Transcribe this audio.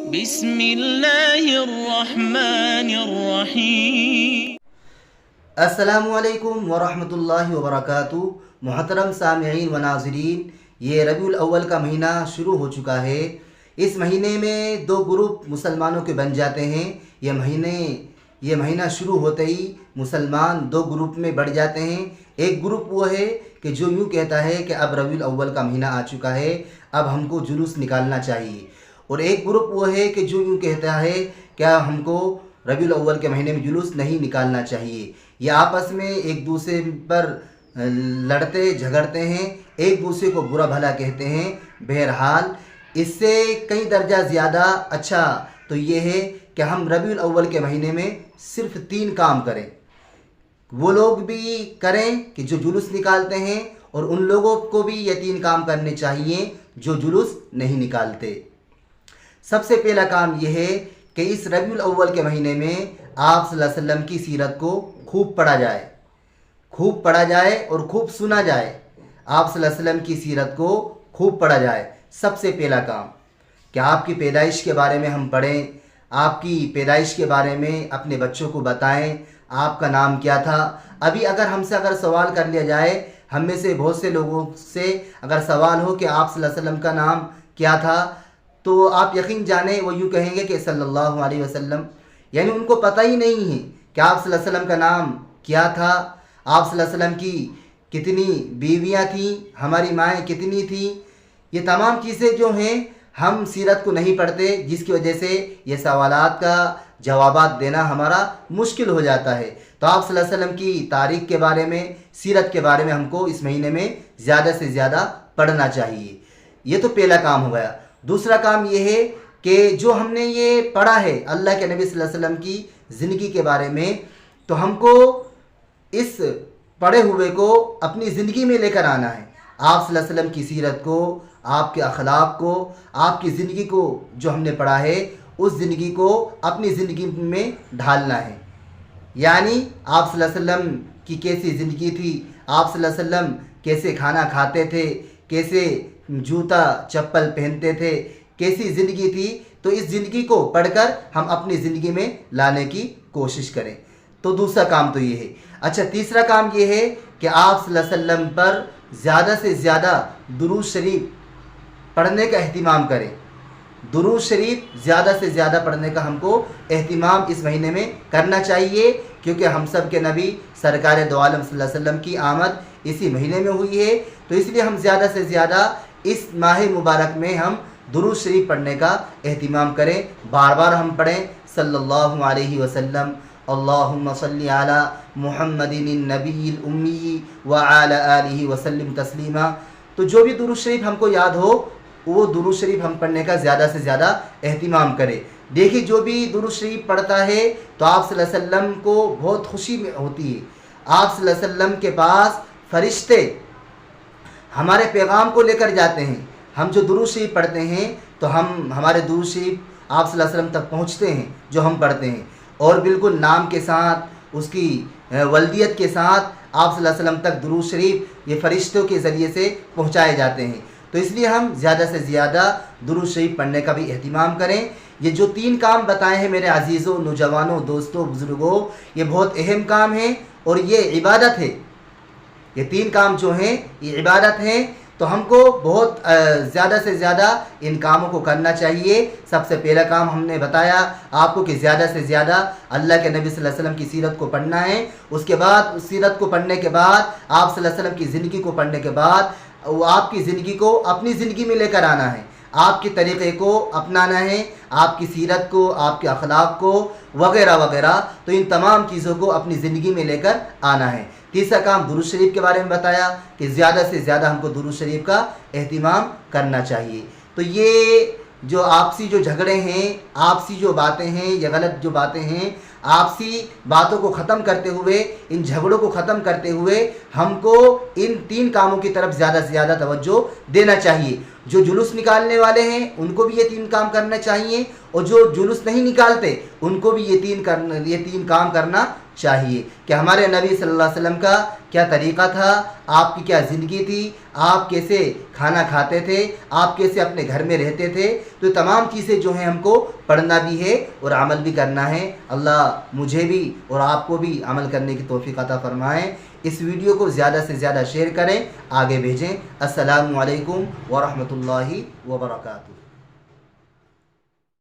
بسم اللہ الرحمن الرحیم۔ السلام علیکم ورحمۃ اللہ وبرکاتہ۔ محترم سامعین و ناظرین، یہ ربیع الاول کا مہینہ شروع ہو چکا ہے۔ اس مہینے میں دو گروپ مسلمانوں کے بن جاتے ہیں۔ یہ مہینہ شروع ہوتے ہی مسلمان دو گروپ میں بڑھ جاتے ہیں۔ ایک گروپ وہ ہے کہ جو یوں کہتا ہے کہ اب ربیع الاول کا مہینہ آ چکا ہے، اب ہم کو جلوس نکالنا چاہیے، اور ایک گروپ وہ ہے کہ جو یوں کہتا ہے کہ ہم کو ربیع الاول کے مہینے میں جلوس نہیں نکالنا چاہیے۔ یہ آپس میں ایک دوسرے پر لڑتے جھگڑتے ہیں، ایک دوسرے کو برا بھلا کہتے ہیں۔ بہرحال اس سے کئی درجہ زیادہ اچھا تو یہ ہے کہ ہم ربیع الاول کے مہینے میں صرف 3 کام کریں۔ وہ لوگ بھی کریں کہ جو جلوس نکالتے ہیں، اور ان لوگوں کو بھی یہ 3 کام کرنے چاہیے جو جلوس نہیں نکالتے۔ سب سے پہلا کام یہ ہے کہ اس ربیع الاول کے مہینے میں آپ صلی اللہ علیہ وسلم کی سیرت کو خوب پڑھا جائے اور خوب سنا جائے۔ آپ صلی اللہ علیہ وسلم کی سیرت کو خوب پڑھا جائے۔ سب سے پہلا کام کہ آپ کی پیدائش کے بارے میں ہم پڑھیں، آپ کی پیدائش کے بارے میں اپنے بچوں کو بتائیں، آپ کا نام کیا تھا۔ ابھی ہم سے سوال کر لیا جائے، ہم میں سے بہت سے لوگوں سے اگر سوال ہو کہ آپ صلی اللہ علیہ وسلم کا نام کیا تھا، تو آپ یقین جانیں وہ یوں کہیں گے کہ صلی اللہ علیہ وسلم، یعنی ان کو پتہ ہی نہیں ہے کہ آپ صلی اللہ علیہ وسلم کا نام کیا تھا، آپ صلی اللہ علیہ وسلم کی کتنی بیویاں تھیں، ہماری مائیں کتنی تھیں۔ یہ تمام چیزیں جو ہیں ہم سیرت کو نہیں پڑھتے، جس کی وجہ سے یہ سوالات کا جوابات دینا ہمارا مشکل ہو جاتا ہے۔ تو آپ صلی اللہ علیہ وسلم کی تاریخ کے بارے میں، سیرت کے بارے میں ہم کو اس مہینے میں زیادہ سے زیادہ پڑھنا چاہیے۔ یہ تو پہلا کام ہو گیا۔ دوسرا کام یہ ہے کہ جو ہم نے یہ پڑھا ہے اللہ کے نبی صلی اللہ علیہ وسلم کی زندگی کے بارے میں، تو ہم کو اس پڑھے ہوئے کو اپنی زندگی میں لے کر آنا ہے۔ آپ صلی اللہ علیہ وسلم کی سیرت کو، آپ کے اخلاق کو، آپ کی زندگی کو جو ہم نے پڑھا ہے، اس زندگی کو اپنی زندگی میں ڈھالنا ہے۔ یعنی آپ صلی اللہ علیہ وسلم کی کیسی زندگی تھی، آپ صلی اللہ علیہ وسلم کیسے کھانا کھاتے تھے، کیسے جوتا چپل پہنتے تھے، کیسی زندگی تھی، تو اس زندگی کو پڑھ کر ہم اپنی زندگی میں لانے کی کوشش کریں۔ تو دوسرا کام تو یہ ہے۔ اچھا، تیسرا کام یہ ہے کہ آپ صلی اللہ علیہ وسلم پر زیادہ سے زیادہ درود شریف پڑھنے کا اہتمام کریں۔ درود شریف زیادہ سے زیادہ پڑھنے کا ہم کو اہتمام اس مہینے میں کرنا چاہیے، کیونکہ ہم سب کے نبی سرکار دو عالم صلی اللہ علیہ وسلم کی آمد اسی مہینے میں ہوئی ہے، تو اس لیے ہم زیادہ سے زیادہ اس ماہ مبارک میں ہم درود شریف پڑھنے کا اہتمام کریں۔ بار بار ہم پڑھیں صلی اللہ علیہ وسلم، اللہم صلی علی محمد النبی الامی وعلی آلہ وسلم تسلیما۔ تو جو بھی درود شریف ہم کو یاد ہو، وہ درود شریف ہم پڑھنے کا زیادہ سے زیادہ اہتمام کریں۔ دیکھیے، جو بھی درود شریف پڑھتا ہے تو آپ صلی اللہ علیہ وسلم کو بہت خوشی ہوتی ہے۔ آپ صلی اللہ علیہ وسلم کے پاس فرشتے ہمارے پیغام کو لے کر جاتے ہیں۔ ہم جو درود شریف پڑھتے ہیں تو ہمارے درود شریف آپ صلی اللہ علیہ وسلم تک پہنچتے ہیں جو ہم پڑھتے ہیں، اور بالکل نام کے ساتھ، اس کی ولدیت کے ساتھ آپ صلی اللہ علیہ وسلم تک درود شریف یہ فرشتوں کے ذریعے سے پہنچائے جاتے ہیں۔ تو اس لیے ہم زیادہ سے زیادہ درود شریف پڑھنے کا بھی اہتمام کریں۔ یہ جو 3 کام بتائے ہیں میرے عزیزوں، نوجوانوں، دوستوں، بزرگوں، یہ بہت اہم کام ہیں اور یہ عبادت ہے۔ یہ 3 کام جو ہیں یہ عبادت ہیں، تو ہم کو بہت زیادہ سے زیادہ ان کاموں کو کرنا چاہیے۔ سب سے پہلا کام ہم نے بتایا آپ کو کہ زیادہ سے زیادہ اللہ کے نبی صلی اللہ علیہ وسلم کی سیرت کو پڑھنا ہے۔ اس کے بعد اس سیرت کو پڑھنے کے بعد، آپ صلی اللہ علیہ وسلم کی زندگی کو پڑھنے کے بعد، آپ کی زندگی کو اپنی زندگی میں لے کر آنا ہے، آپ کے طریقے کو اپنانا ہے، آپ کی سیرت کو، آپ کے اخلاق کو وغیرہ وغیرہ۔ تو ان تمام چیزوں کو اپنی زندگی میں لے کر آنا ہے۔ تیسرا کام درود شریف کے بارے میں بتایا کہ زیادہ سے زیادہ ہم کو درود شریف کا اہتمام کرنا چاہیے۔ تو یہ جو آپسی جو جھگڑے ہیں، آپسی جو باتیں ہیں، یہ غلط جو باتیں ہیں، آپسی باتوں کو ختم کرتے ہوئے، ان جھگڑوں کو ختم کرتے ہوئے ہم کو ان 3 کاموں کی طرف زیادہ سے زیادہ توجہ دینا چاہیے۔ جو جلوس نکالنے والے ہیں ان کو بھی یہ 3 کام کرنا چاہیے، اور جو جلوس نہیں نکالتے ان کو بھی یہ 3 کام کرنا چاہیے کہ ہمارے نبی صلی اللہ علیہ وسلم کا کیا طریقہ تھا، آپ کی کیا زندگی تھی، آپ کیسے کھانا کھاتے تھے، آپ کیسے اپنے گھر میں رہتے تھے۔ تو تمام چیزیں جو ہیں ہم کو پڑھنا بھی ہے اور عمل بھی کرنا ہے۔ اللہ مجھے بھی اور آپ کو بھی عمل کرنے کی توفیق عطا فرمائیں۔ اس ویڈیو کو زیادہ سے زیادہ شیئر کریں، آگے بھیجیں۔ السلام علیکم ورحمۃ اللہ وبرکاتہ۔